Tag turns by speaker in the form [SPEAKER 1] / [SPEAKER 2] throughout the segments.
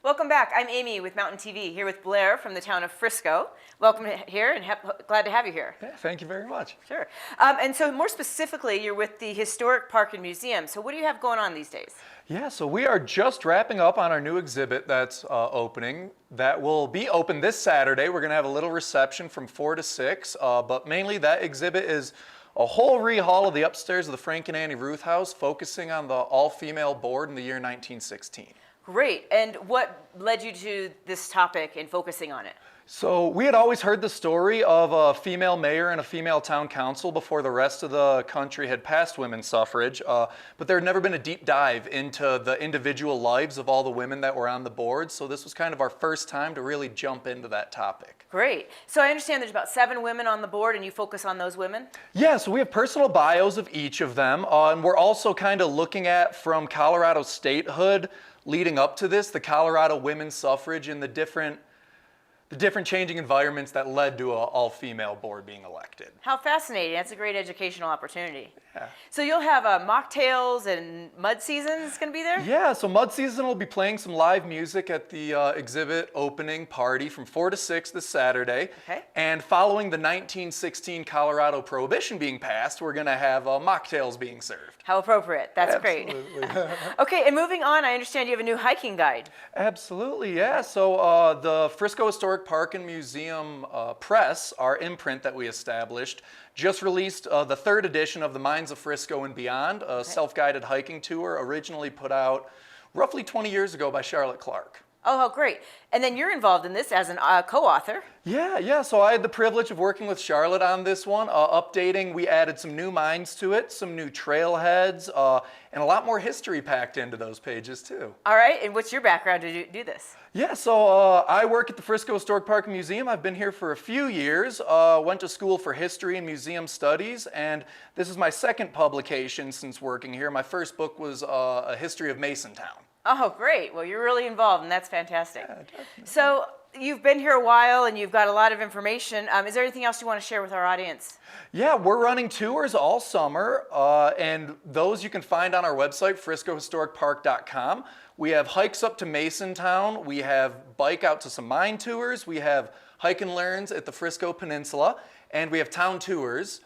[SPEAKER 1] Welcome back. I'm Amy with Mountain TV, here with Blair from the town of Frisco. Welcome here and glad to have you here.
[SPEAKER 2] Yeah, thank you very much.
[SPEAKER 1] Sure. And so more specifically, you're with the Historic Park and Museum. So what do you have going on these days?
[SPEAKER 2] Yeah, so we are just wrapping up on our new exhibit that's opening. That will be open this Saturday. We're going to have a little reception from 4 to 6, but mainly that exhibit is a whole rehaul of the upstairs of the Frank and Annie Ruth house, focusing on the all-female board in the year 1916.
[SPEAKER 1] Great. And what led you to this topic and focusing on it?
[SPEAKER 2] So we had always heard the story of a female mayor and a female town council before the rest of the country had passed women's suffrage, but there had never been a deep dive into the individual lives of all the women that were on the board, so this was kind of our first time to really jump into that topic.
[SPEAKER 1] Great. So I understand there's about 7 women on the board and you focus on those women?
[SPEAKER 2] Yeah, so we have personal bios of each of them, and we're also kind of looking at, from Colorado statehood leading up to this, the Colorado women's suffrage and the different changing environments that led to an all-female board being elected.
[SPEAKER 1] How fascinating. That's a great educational opportunity.
[SPEAKER 2] Yeah.
[SPEAKER 1] So you'll have mocktails and mud seasons going to be there?
[SPEAKER 2] Yeah, so Mud Season will be playing some live music at the exhibit opening party from 4 to 6 this Saturday.
[SPEAKER 1] Okay.
[SPEAKER 2] And following the 1916 Colorado Prohibition being passed, we're going to have mocktails being served.
[SPEAKER 1] How appropriate. That's
[SPEAKER 2] Absolutely.
[SPEAKER 1] great. Okay, and moving on, I understand you have a new hiking guide.
[SPEAKER 2] Absolutely, yeah. So the Frisco Historic Park and Museum Press, our imprint that we established, just released the 3rd edition of the Mines of Frisco and Beyond, a self-guided hiking tour originally put out roughly 20 years ago by Charlotte Clark.
[SPEAKER 1] Oh, how great. And then you're involved in this as an co-author.
[SPEAKER 2] Yeah, so I had the privilege of working with Charlotte on this one, updating. We added some new mines to it, some new trailheads, and a lot more history packed into those pages too.
[SPEAKER 1] All right, and what's your background to do this?
[SPEAKER 2] Yeah, so I work at the Frisco Historic Park and Museum. I've been here for a few years, went to school for history and museum studies, and this is my second publication since working here. My first book was A History of Masontown.
[SPEAKER 1] Oh, great. Well, you're really involved, and that's fantastic.
[SPEAKER 2] Yeah, definitely.
[SPEAKER 1] So you've been here a while, and you've got a lot of information. Is there anything else you want to share with our audience?
[SPEAKER 2] Yeah, we're running tours all summer, and those you can find on our website, friscohistoricpark.com. We have hikes up to Masontown. We have bike out to some mine tours. We have hike and learns at the Frisco Peninsula, and we have town tours.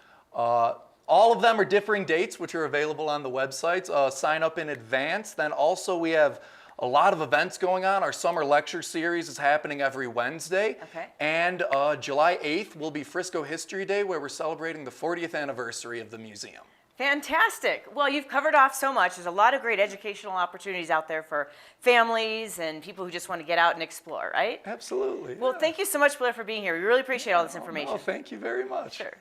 [SPEAKER 2] All of them are differing dates, which are available on the websites. Sign up in advance. Then also we have a lot of events going on. Our summer lecture series is happening every Wednesday.
[SPEAKER 1] Okay.
[SPEAKER 2] And July 8th will be Frisco History Day, where we're celebrating the 40th anniversary of the museum.
[SPEAKER 1] Fantastic. Well, you've covered off so much. There's a lot of great educational opportunities out there for families and people who just want to get out and explore, right?
[SPEAKER 2] Absolutely.
[SPEAKER 1] Well, thank you so much, Blair, for being here. We really appreciate all this information.
[SPEAKER 2] Well, thank you very much.
[SPEAKER 1] Sure.